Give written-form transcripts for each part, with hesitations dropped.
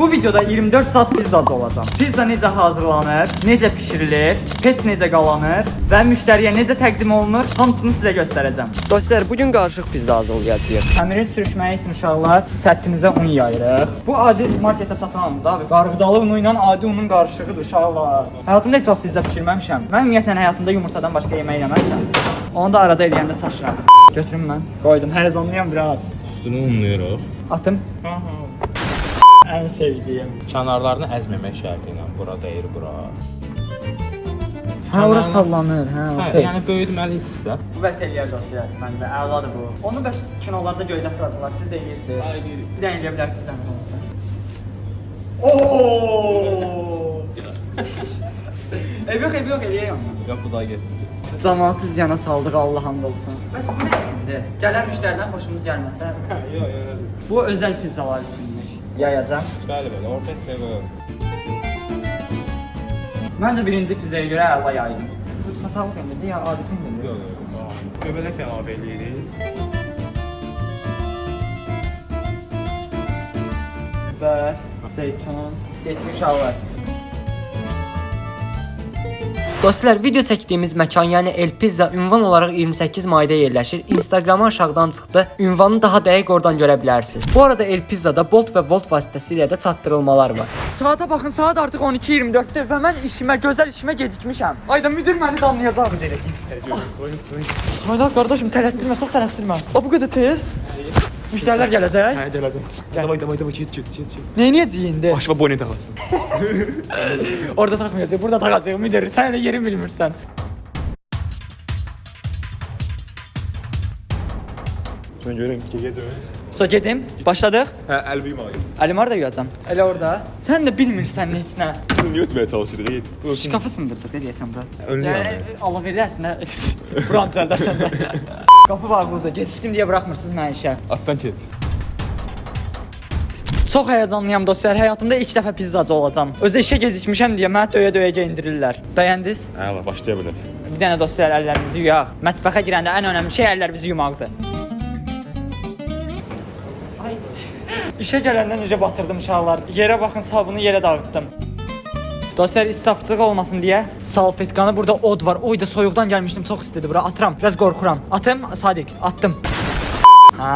Bu videoda 24 saat pizzacı olacağım. Pizza necə hazırlanır, necə pişirilir, pec necə qalanır və müştəriyə necə təqdim olunur, hamısını sizə göstərəcəm. Dostlar, bugün qarışıq pizza hazırlayacağıq. Xəmirin sürüşməyi üçün uşaqlar səttimizə un yayırıq. Bu adi marketdə satılan undur abi. Qarğıdalı unu ilə adi unun qarışığıdır uşaqlar. Həyatımda heç vaxt pizza bişirməmişəm. Mən ümumiyyətlə həyatımda yumurtadan başqa yemək yeməmişəm. Onu da arada eləyəndə çaşıram. Götürüm mən. Qoydum. Həzanlıyam biraz. Üstünü unlayırıq. Atım. Ən sevdiyim. Kənarlarını əzməmək şərti ilə bura dəyir bura. Hə, ora sallanır. Hə, okey. Yəni böyütməli istə. Bu bəs eləyər dostlar. Məncə əladır bu. Onu bəs kinolarda göydə fırlatırlar. Siz də eləyirsiniz. Bir də eləyə bilərsiniz sən olmasa. Ooo! Ev yox, eləyək onu. Yox, bu da getdi. Cəmaatı ziyana saldıq, Allah hamd olsun. Bəs bu nə üçündür? Gələn müştəridən xoşumuz gəlməsə? Yox. Bu özəl pizzalar üçünmüş. Yayacam. Bəli, orta seviyorum. Məncə birinci pizzaya görə əla yaydım. Bu sasalıq endirdi ya, adi pendirdir. Yox. Göbələk əlavə eləyirik. Biber, zeytun, getmiş uşaqlar. Dostlar, video çəkdiyimiz məkan, yəni El Pizza ünvan olaraq 28 mayda yerləşir. Instagrama aşağıdan çıxdı. Ünvanı daha dəqiq oradan görə bilərsiniz. Bu arada El Pizzada Bolt və Volt vasitəsilə də çatdırılmalar var. Saata baxın, saat artıq 12:24-dür və mən gözəl işimə gecikmişəm. Ayda müdür məni danlayacaq. Hayda qardaşım, tələsdirmə, çox tələsdirmə. O bu qədər tez. Müştərilər gələcək. Hə, gələcəm. Davay, get. Neyniyəcək indi? Başıma boynu taxılsın. Orada taxmayacaq, burada taxacaq. Müdür, sən elə yerini bilmirsən. Sonra görürəm ki, gedir. So gedim, başladıq. Hə, əlbiyim ağrıyır. Əlim harda gələcəm? Elə orada. Sən də bilmirsən heç nə. Niyə ötməyə çalışırıq? Get. Şkafı sındırdıq, nə deyəsən bura? Önlü Yəni, Allah verdi əslində. Buram düzəldərsən də. Qapı var burada, gecikdim deyə buraxmırsınız mənə işə. Atdan keç. Çox həyəcanlıyam dostlar, həyatımda ilk dəfə pizzacı olacam. Özə işə gecikmişəm deyə mənə döyə-döyə geyindirirlər. Bəyəndiniz? Hə, başlaya bilərsən. Bir dənə dostlar, əllərimizi yuyaq. Mətbəxə girəndə ən önəmli şey əllərimizi yumaqdır. Ay. İşə gələndə necə batırdım uşaqlar. Yerə baxın, sabunu yerə dağıtdım. Dostlar, israfçılıq olmasın deyə salfetkanı, burada od var. Oy da soyuqdan gəlmişdim, çox istidir bura. Atıram, biraz qorxuram. Atım, Sadiq, attım. Ha,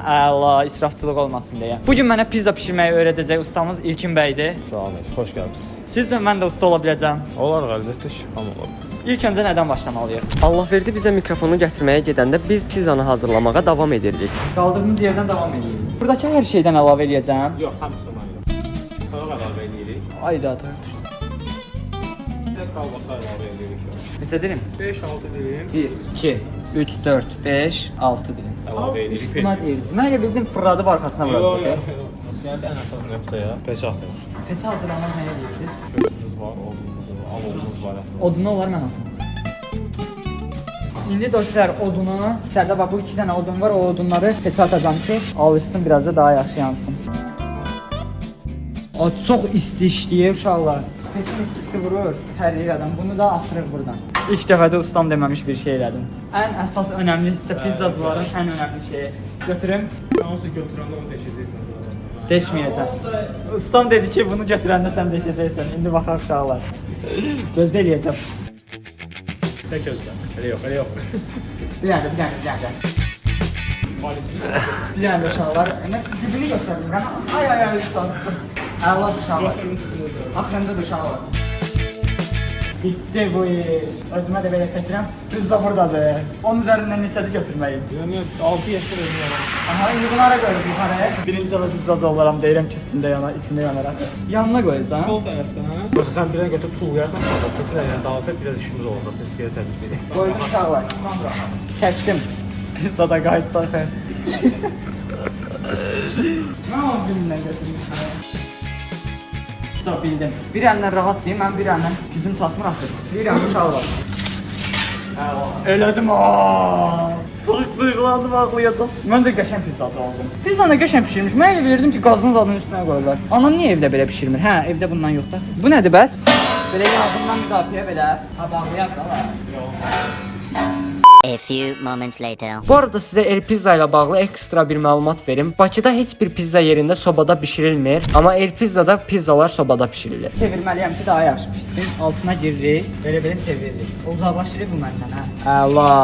əla, israfçılıq olmasın deyə. Bugün mənə pizza bişirməyi öyrədəcək ustamız İlkin bəydir. Sağ olun, xoş gəlmisiniz. Sizcə mən də usta ola biləcəm? Olar əlbəttə ki, hamı olar. İlk öncə nədən başlamalıyıq? Allah verdi bizə mikrofonu gətirməyə gedəndə biz pizzanı hazırlamağa davam edirdik. Qaldırdığımız yerdən davam edirik. Buradakı hər şeydən əlavə eləyəcəm. Yox, hamısını yox. Tavaq əlavə eləyirik. Ayda atır düşdü. Bir də kalbasa əlavə eləyirik. Neçə dilim? 5-6 dilim 1, 2, 3, 4, 5, 6 dilim. əlavə eləyirik. Üstümə deyiriz. Mən elə bildim fırladı arxasına vuracaq. Yəni ən əsas nöqtəyə peç atırıq. Peçə hazırlamaq nə edirsiniz? Közümüz var, odumuz var, alovumuz var. Odunu olar mən atım. İndi dostlar, odunu, içəridə bax bu 2 dənə odun var, o odunları peçə atacağım ki, alışsın, biraz da daha yaxşı yansın. O çox isti işləyir uşaqlar. Peçin istisi vurur, tərliyir adam. Bunu da asırıq buradan. İlk dəfədə ustam deməmiş bir şey elədim. Ən əsas önəmli hissə pizzacıların ən önəmli şeyi. Götürüm. Hansı götürəndə onu deşəcəksən. Deşməyəcəm. Ustam dedi ki, bunu götürəndə sən deşəcəksən. İndi baxaq uşaqlar. Gözdə eləyəcəm. Tək özlə. Elə yox. Bir dənə. Bir dənə uşaqlar. Dibini götürdüm. Ay, ustam. Əla uşaqlar. Axırıncı uşaqlar. Bitti bu iş. Özümə də belə çəkirəm. Pizza buradadır. Onun üzərindən neçədi götürməyim. Yəni 6 yaşda özüm Aha, indi bunlara qoyuruq yuxarıya. Birinci dəfə pizzacı olaram, deyirəm ki, üstündə yanar, içində yanaraq. Yanına qoyacam. Sol tərəfdən, hə? Yoxsa sən bir dənə götürüb tuğlayarsan, keçir yəni dağılsa biraz işimiz olacaq, tezgəyə təmizləyək. Qoydum uşaqlar. Çəkdim. Pizzada qayıtdı axı. Nə olsun zimdən götürmüşəm. Çox bildim. Bir əndən rahat deyim, mən bir əndən gücüm çatmır axı. Titrəyirəm uşaqlar. Elədim aaa. Çox duyğulandım, ağlayacam. Mən də qəşəng pizzacı oldum. Pizza nə qəşəng pişirmiş. Mən elə bilirdim ki, qazın zadının üstünə qoyurlar. Anam niyə evdə belə pişirmir? Hə, evdə bundan yoxdur. Bu nədir bəs? Belə yağından müdafiə belə. Ha, bağlayaq da var. A few moments later. Bu arada sizə El Pizza ilə bağlı ekstra bir məlumat verim. Bakıda heç bir pizza yerində sobada bişirilmir, amma El Pizzada pizzalar sobada bişirilir. Çevirməliyəm ki, daha yaxşı pişsin. Altına giririk, belə çeviririk. Uzaqlaşırıq bu məndən, hə? Əla.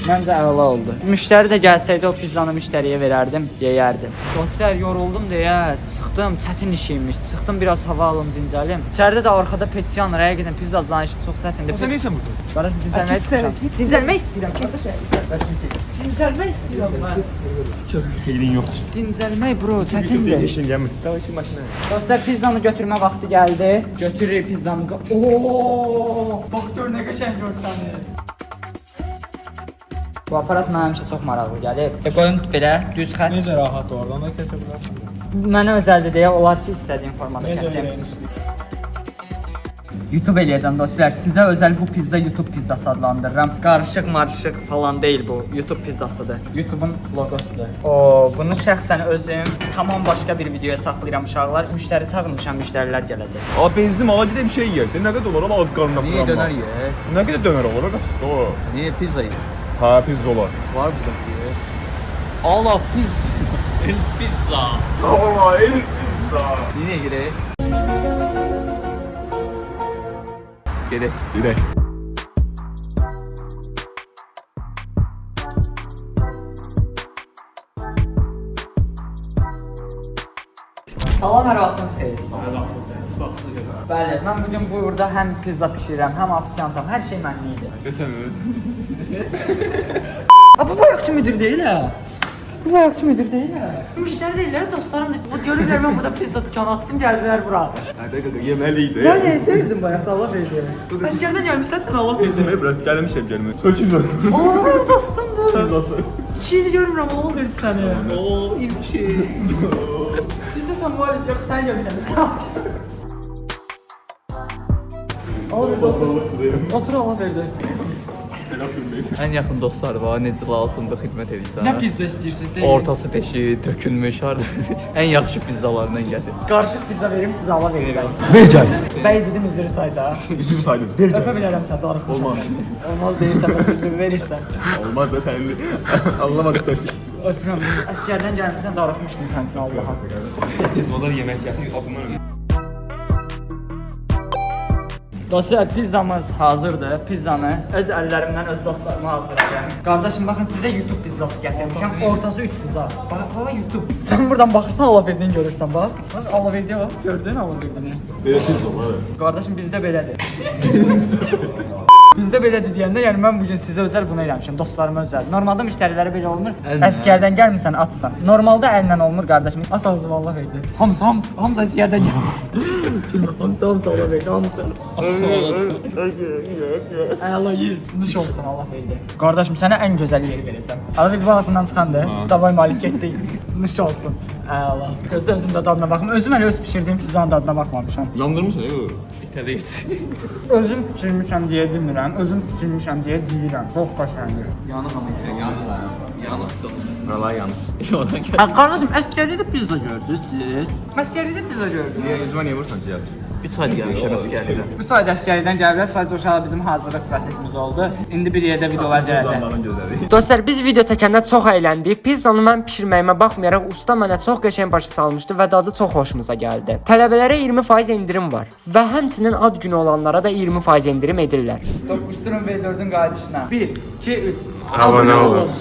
Məncə əla oldu. Müştəri də gəlsəydi o pizzanı müştəriyə verərdim, yeyərdim. Dostlar, yoruldum deyə çıxdım, çətin iş imiş. Çıxdım biraz hava alım, dincəlim. İçəridə də arkada petision, həqiqətən pizzacıların işi çox çətindir. Sən neysən burada? Qardaş, dincəlmək istəyirəm. Dincəlmək istəyirəm. Dincəlmək istəyirəm mən. Xeyrin yoxdur. Dincəlmək bro, çətindir. İşin gəlməsin. Tamam, işin maşına. Dostlar, pizzanı götürmə vaxtı gəldi. Götürürük pizzamızı. Oo! Bax gör nə qəşəng görsənir. Bu aparat mənə həmişə çox maraqlı gəlib. Qoyum belə düz xətt. Necə rahat oradan da kəsə bilərsən. Mənə özəldir deyə olar ki, istədiyim formada kəsəm. YouTube eləyəcəm dostlar. Sizə özəl bu pizza YouTube pizzası adlandırıram. Qarışıq marışıq falan deyil bu. YouTube pizzasıdır. YouTube'un logosudur. Bunu şəxsən özüm tamam başqa bir videoya saxlayıram uşaqlar. Müştəri çağırmışam, müştərilər gələcək. Abi benzin ala gedib şey yeyək. Nə qədər dolar ama az qarnına falan. Niye döner ye? Nə qədər dönər olur? Qaçdı o. Niye pizza ye? Ha, pizza olar. Var burada ye. Allah pizza. El pizza. Allah, el pizza. Nereye gireyim? Gerek. Gedək. Salam, hər vaxtınız xeyir. Bəli, mən bugün burada həm pizza pişirirəm, həm ofisiantam, hər şey mənlidir. Desən Bu bayaqçı müdür deyil hə? Bu bayaqçı müdür deyil hə? Müştəri deyirlər, dostlarım da bu görürlər mən burada pizza dükanı açdım, gəliblər bura. Hədə yeməliydi. Mən deyirdim bayaqda Allah verdi. Əskərdən gəlmişsən sən Allah verdi. Demək bura gəlmişəm gəlmə. Höküm var. Allah mənim dostumdur. Zaten. 2 il görmürəm Allah verdi səni. Oo ilçi. Bizə sən müalicə yox, sən gəlmişsən. Allah verdi. Otur Allah verdi. En yakın dostlar var. Necə lazımdır xidmət edirsən. Nə pizza istəyirsiniz deyil? Ortası peşi, tökülmüş harda. En yaxşı pizzalarından gətir. Qarışıq pizza verim, sizə Allah verirəm. Verəcəz. Bəy dedim üzrü sayda. Üzür saydım. Öpə bilərəm sən darıq. Olmaz. Olmaz deyirsən, bəs üzrü verirsən. Olmaz da sən anlamadık sən. Öpürəm. Əskərdən gəlmişsən, darıxmışdın sənsin Allaha. Ezvalar yemək yapıyor. Azından Dostlar, pizzamız hazırdır. Pizzanı öz əllərimdən öz dostlarıma hazırlayıram. Qardaşım, baxın sizə YouTube pizzası gətirmişəm. Ortası 3 pizza. Bax, YouTube. Sən buradan baxırsan Allahverdini görürsən, bax. Bax, Allahverdiyə bax. Gördün Allahverdini? belə pizza var. Qardaşım, bizdə belədir. Bizdə belədir deyəndə, yəni mən bugün sizə özəl bunu eləmişəm, dostlarıma özəl. Normalda müştərilərə belə olmur. Əllə. Əskərdən gəlmirsən, atsan. Normalda əllə olmur qardaşım. Asazı vallah verdi. Hamısı əskərdən gəlmiş. Hamısı Allah verdi, hamısı. Əla yer, nuş olsun Allah verdi. Qardaşım, sənə ən gözəl yeri verəcəm. Arada bağısından çıxandı. Davay malik getdik. Nuş olsun. Əla. Gözdə özüm də dadına baxım. Özüm elə öz pişirdiyim pizzanın dadına baxmamışam. Yandırmışsın ya. İtələyir. Özüm pişirmişəm deyə demirəm, özüm pişirmişəm deyə deyirəm. Çox qəşəngdir. Yanıq ama yanıqsın. Vallahi yanlış. Oradan gəl. Qardaşım, əskərdə pizza gördünüz siz? Əskərdə pizza gördünüz. Niye ezva niye vursan ki ya? 3 ay gəlmişəm əskərdən. Bu sayda əskərdən gəliblər, sadəcə uşaqlar bizim hazırlıq prosesimiz oldu. İndi bir yerdə videolar gələcək. Zamanın gözəli. Dostlar, biz video çəkəndə çox əyləndik. Pizzanı mən bişirməyimə baxmayaraq usta mənə çox qəşəng başa salmışdı və dadı çox xoşumuza gəldi. Tələbələrə 20% endirim var və həmçinin ad günü olanlara da 20% endirim edirlər. Toqquşturun V4-ün qayıdışına. 1, 2, 3. Abunə olun.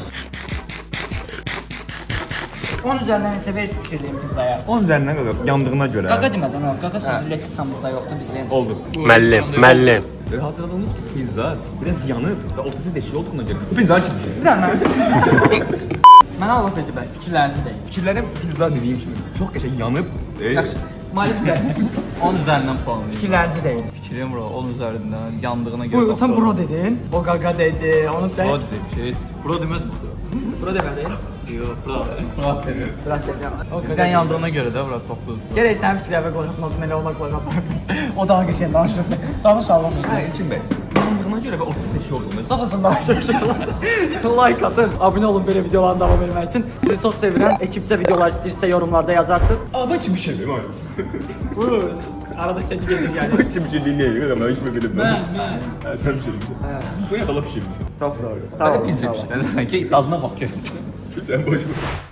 10 üzərindən neçə verirsiniz pişirdiyim pizzaya? 10 üzərindən qədər yandığına görə. Qaqa demədən o, qaqa sözü lektikamızda yoxdur bizim. Oldu. Müəllim. Hazırladığımız pizza biraz yanıb və ortası deşik olduğuna görə. Bu pizza kimi şey. Bir dənə mənə Allah verdi bəy, fikirlərinizi deyin. Fikirlərim pizza dediyim kimi çox qəşəng yanıb. Yaxşı. Malik gəl. 10 üzərindən puan verir. Fikirlərinizi deyin. Fikrim bura 10 üzərindən yandığına görə. Bu, sən bro dedin, o qaqa dedi, onu çək. Bura dedim ki, heç. Bura demədim. Bro demədi. Yox, bura dedim. Bırak dedi. O Bir qaqa dən yandığına görə də bura toplu. Gərək sənin fikirlərinə qoyasın, elə ona qoyasın. O daha qəşəng danışır. Danış Allah Hə, mənə. İlkin bəy. Yandığına göre ben ortası deşik olduğunu. Sağ olsun like atın. Abone olun böyle videoların davam etmək için. Sizi çok sevirəm. Ekipçe videolar istəyirsə yorumlarda yazarsınız. Ama ben için bir şey demem abi. Bu arada seni gelir yani. Ben için bir şey dinleyemiyorum ama hiç mi bilmem. Ben. Ha, sen bir şey bilirsin. Bu ne kadar bir şey bilirsin. Çok zor. Sağ olun. Pizza bir şeyden. Dadına bak gör. Sen boş ver.